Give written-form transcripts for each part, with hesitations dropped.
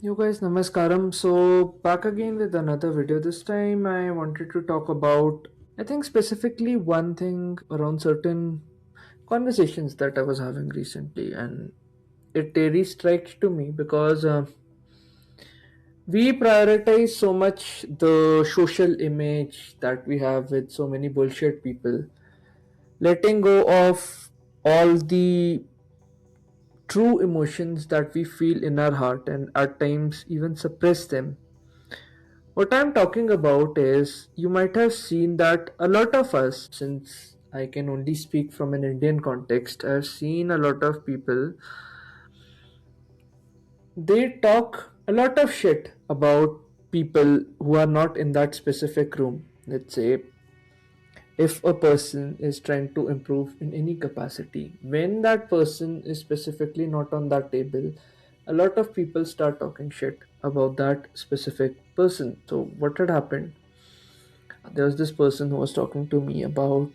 You guys, namaskaram. So, back again with another video. This time, I wanted to talk about, I think, specifically one thing around certain conversations that I was having recently, and it really strikes to me because we prioritize so much the social image that we have with so many bullshit people, letting go of all the true emotions that we feel in our heart and at times even suppress them. What I'm talking about is you might have seen that a lot of us, since I can only speak from an Indian context, I've seen a lot of people, they talk a lot of shit about people who are not in that specific room. Let's say if a person is trying to improve in any capacity, when that person is specifically not on that table, a lot of people start talking shit about that specific person. So, what had happened? There was this person who was talking to me about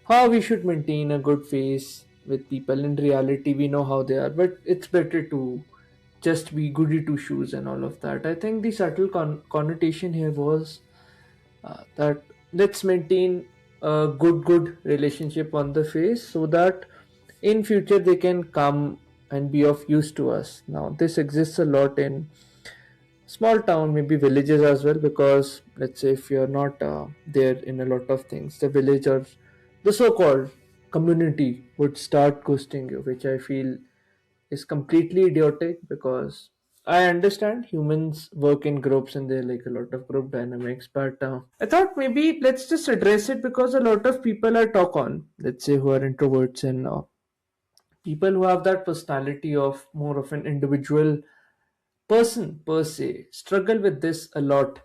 how we should maintain a good face with people. In reality, we know how they are, but it's better to just be goody two shoes and all of that. I think the subtle connotation here was that let's maintain a good relationship on the face so that in future they can come and be of use to us. Now this exists a lot in small town, maybe villages as well, because let's say if you're not there in a lot of things, the village or the so-called community would start ghosting you, which I feel is completely idiotic. Because I understand humans work in groups and there are like a lot of group dynamics, but I thought maybe let's just address it because a lot of people I talk on, let's say who are introverts and people who have that personality of more of an individual person per se, struggle with this a lot.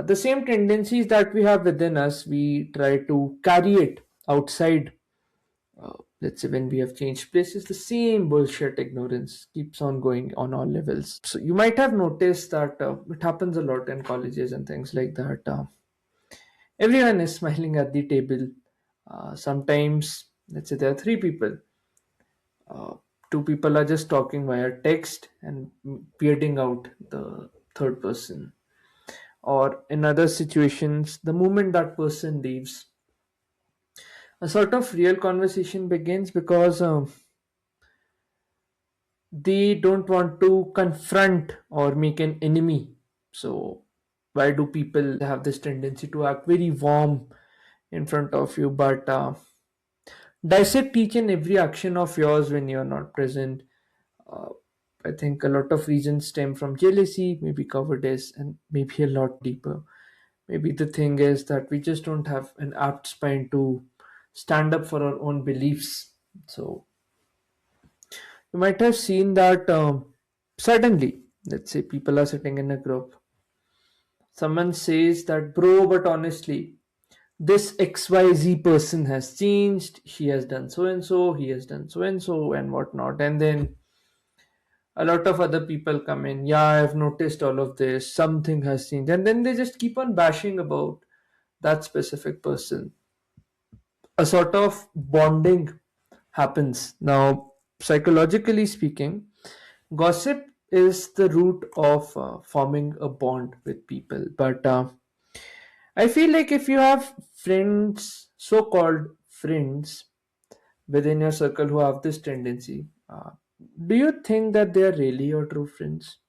The same tendencies that we have within us, we try to carry it outside. Let's say when we have changed places, the same bullshit ignorance keeps on going on all levels. So you might have noticed that it happens a lot in colleges and things like that. Everyone is smiling at the table. Sometimes, let's say there are three people. Uh, Two people are just talking via text and bearding out the third person. Or in other situations, the moment that person leaves, a sort of real conversation begins because they don't want to confront or make an enemy. So, why do people have this tendency to act very warm in front of you, but dissect each and every action of yours when you're not present? Uh, I think a lot of reasons stem from jealousy, maybe cowardice, and maybe a lot deeper. Maybe the thing is that we just don't have an apt spine to stand up for our own beliefs. So you might have seen that suddenly, let's say people are sitting in a group, someone says that, bro, but honestly, this XYZ person has changed, she has done so and so, he has done so and whatnot. And then a lot of other people come in, yeah, I've noticed all of this, something has changed. And then they just keep on bashing about that specific person. A sort of bonding happens. Now, psychologically speaking, gossip is the root of forming a bond with people. But I feel like if you have friends, so called friends, within your circle who have this tendency, do you think that they are really your true friends?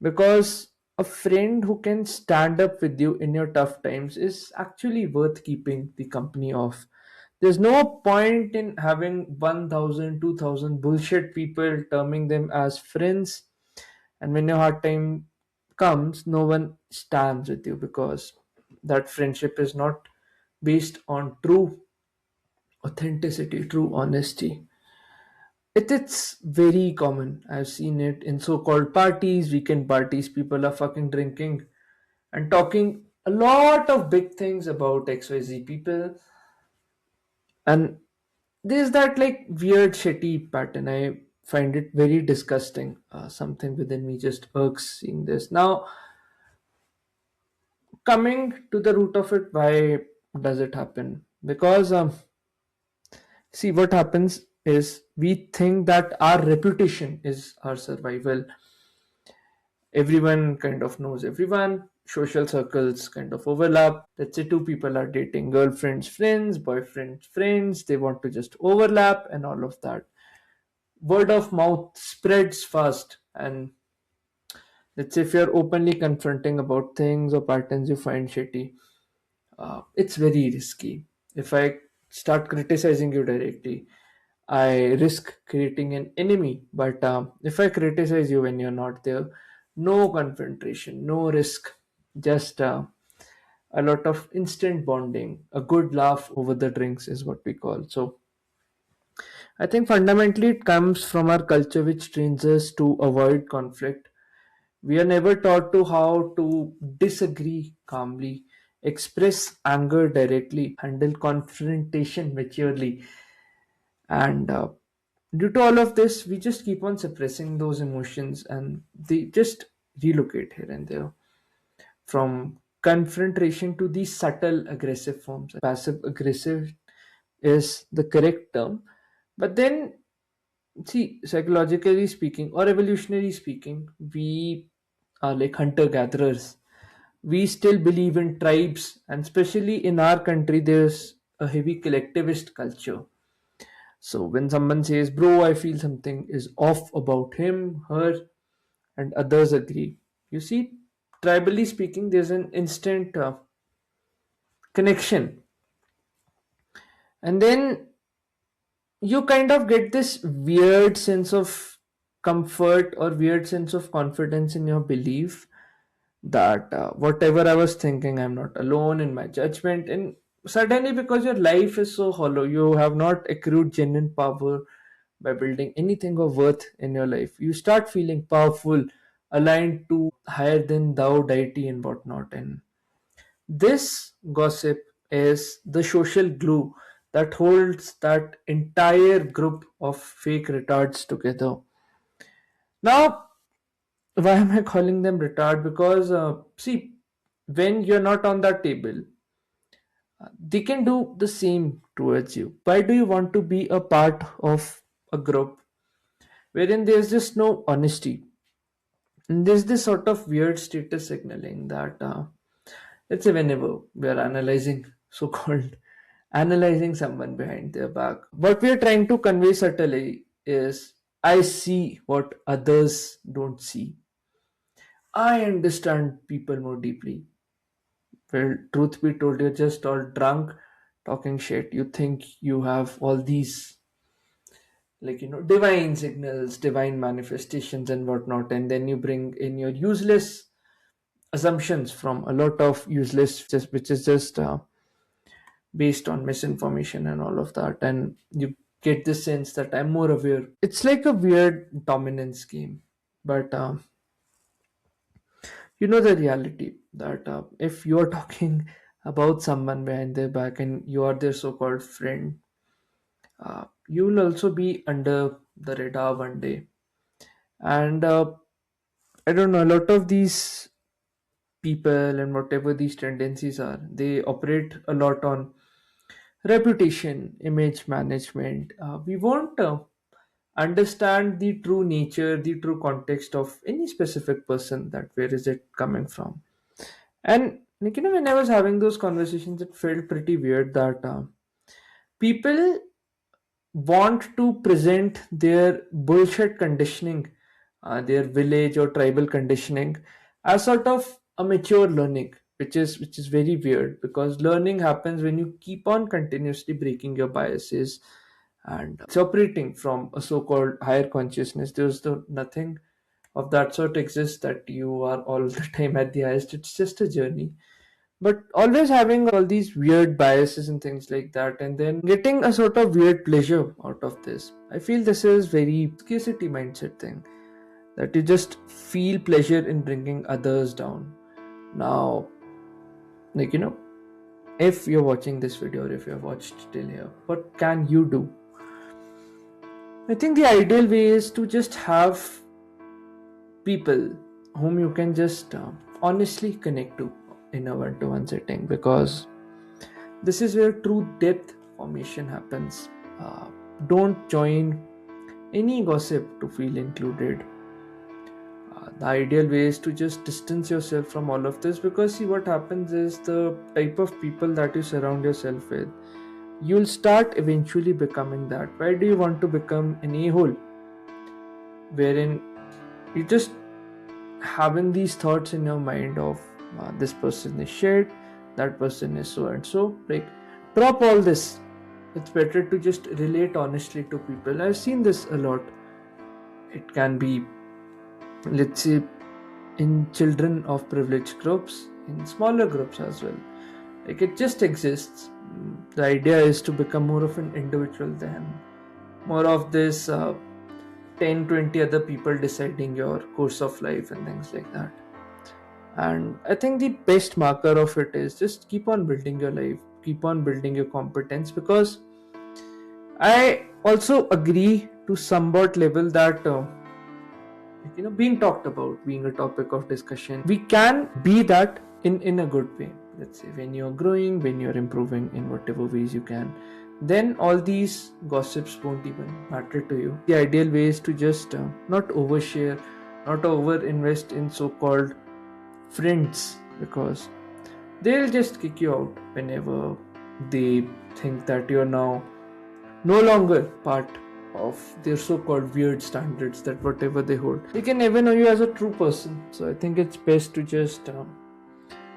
Because a friend who can stand up with you in your tough times is actually worth keeping the company of. There's no point in having 1,000, 2,000 bullshit people terming them as friends, and when your hard time comes, no one stands with you because that friendship is not based on true authenticity, true honesty. It's very common. I've seen it in so-called parties, weekend parties. People are fucking drinking and talking a lot of big things about XYZ people. And there's that like weird shitty pattern. I find it very disgusting. Something within me just irks seeing this. Now, coming to the root of it, why does it happen? Because see, what happens is we think that our reputation is our survival. Everyone kind of knows everyone. Social circles kind of overlap. Let's say two people are dating, girlfriends, friends, boyfriends, friends. They want to just overlap and all of that. Word of mouth spreads fast. And let's say if you're openly confronting about things or patterns you find shitty, it's very risky. If I start criticizing you directly, I risk creating an enemy. But if I criticize you when you're not there, no confrontation, no risk, just a lot of instant bonding, a good laugh over the drinks is what we call. So I think fundamentally it comes from our culture, which trains us to avoid conflict. We are never taught to how to disagree calmly, express anger directly, handle confrontation maturely, and due to all of this, we just keep on suppressing those emotions, and they just relocate here and there, from confrontation to these subtle aggressive forms. Passive aggressive is the correct term, but then see, psychologically speaking or evolutionary speaking, we are like hunter gatherers. We still believe in tribes, and especially in our country there's a heavy collectivist culture. So when someone says, bro, I feel something is off about him, her, and others agree, you see, tribally speaking, there's an instant connection. And then you kind of get this weird sense of comfort or weird sense of confidence in your belief that whatever I was thinking, I'm not alone in my judgment. And suddenly, because your life is so hollow, you have not accrued genuine power by building anything of worth in your life. You start feeling powerful, aligned to higher than thou deity and whatnot. And this gossip is the social glue that holds that entire group of fake retards together. Now, why am I calling them retard? Because, see, when you're not on that table, they can do the same towards you. Why do you want to be a part of a group wherein there's just no honesty? And there's this sort of weird status signaling that, let's say, whenever we're analyzing, so called analyzing someone behind their back, what we're trying to convey subtly is, I see what others don't see. I understand people more deeply. Well, truth be told, you're just all drunk talking shit. You think you have all these, like, divine signals, divine manifestations, and whatnot, and then you bring in your useless assumptions from a lot of useless, just which is just based on misinformation and all of that, and you get the sense that I'm more aware. It's like a weird dominance game, but you know the reality that if you're talking about someone behind their back and you are their so-called friend, you will also be under the radar one day. And I don't know, a lot of these people and whatever these tendencies are, they operate a lot on reputation, image management. We won't understand the true nature, the true context of any specific person, that where is it coming from. And like, when I was having those conversations, it felt pretty weird that people want to present their bullshit conditioning, their village or tribal conditioning, as sort of a mature learning, which is very weird, because learning happens when you keep on continuously breaking your biases and separating from a so-called higher consciousness. There's nothing of that sort exists that you are all the time at the highest. It's just a journey, but always having all these weird biases and things like that, and then getting a sort of weird pleasure out of this. I feel this is very scarcity mindset thing, that you just feel pleasure in bringing others down. Now, like, if you're watching this video or if you've watched till here, what can you do? I think the ideal way is to just have people whom you can just honestly connect to in a one-to-one setting, because this is where true depth formation happens. Don't join any gossip to feel included. The ideal way is to just distance yourself from all of this, because see, what happens is the type of people that you surround yourself with, you'll start eventually becoming that. Why do you want to become an a-hole wherein you just having these thoughts in your mind of this person is shit, that person is so and so? Like, drop all this. It's better to just relate honestly to people. I've seen this a lot. It can be, let's say, in children of privileged groups, in smaller groups as well. Like, it just exists. The idea is to become more of an individual than more of this 10, 20 other people deciding your course of life and things like that. And I think the best marker of it is just keep on building your life, keep on building your competence, because I also agree to somewhat level that being talked about, being a topic of discussion, we can be that in a good way. Let's say when you're growing, when you're improving in whatever ways you can, then all these gossips won't even matter to you. The ideal way is to just not overshare, not over invest in so-called friends, because they'll just kick you out whenever they think that you're now no longer part of their so-called weird standards, that whatever they hold, they can never know you as a true person. So I think it's best to just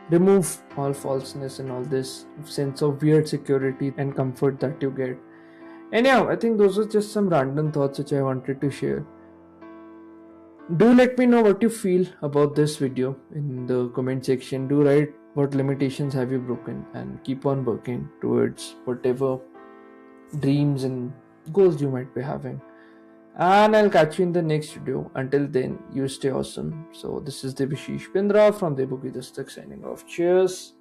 remove all falseness and all this sense of weird security and comfort that you get. Anyhow, I think those are just some random thoughts which I wanted to share. Do let me know what you feel about this video in the comment section. Do write what limitations have you broken, and keep on working towards whatever dreams and goals you might be having. And I'll catch you in the next video. Until then, you stay awesome. So this is Debu Ki Dastak from Debu Ki Dastak signing off. Cheers.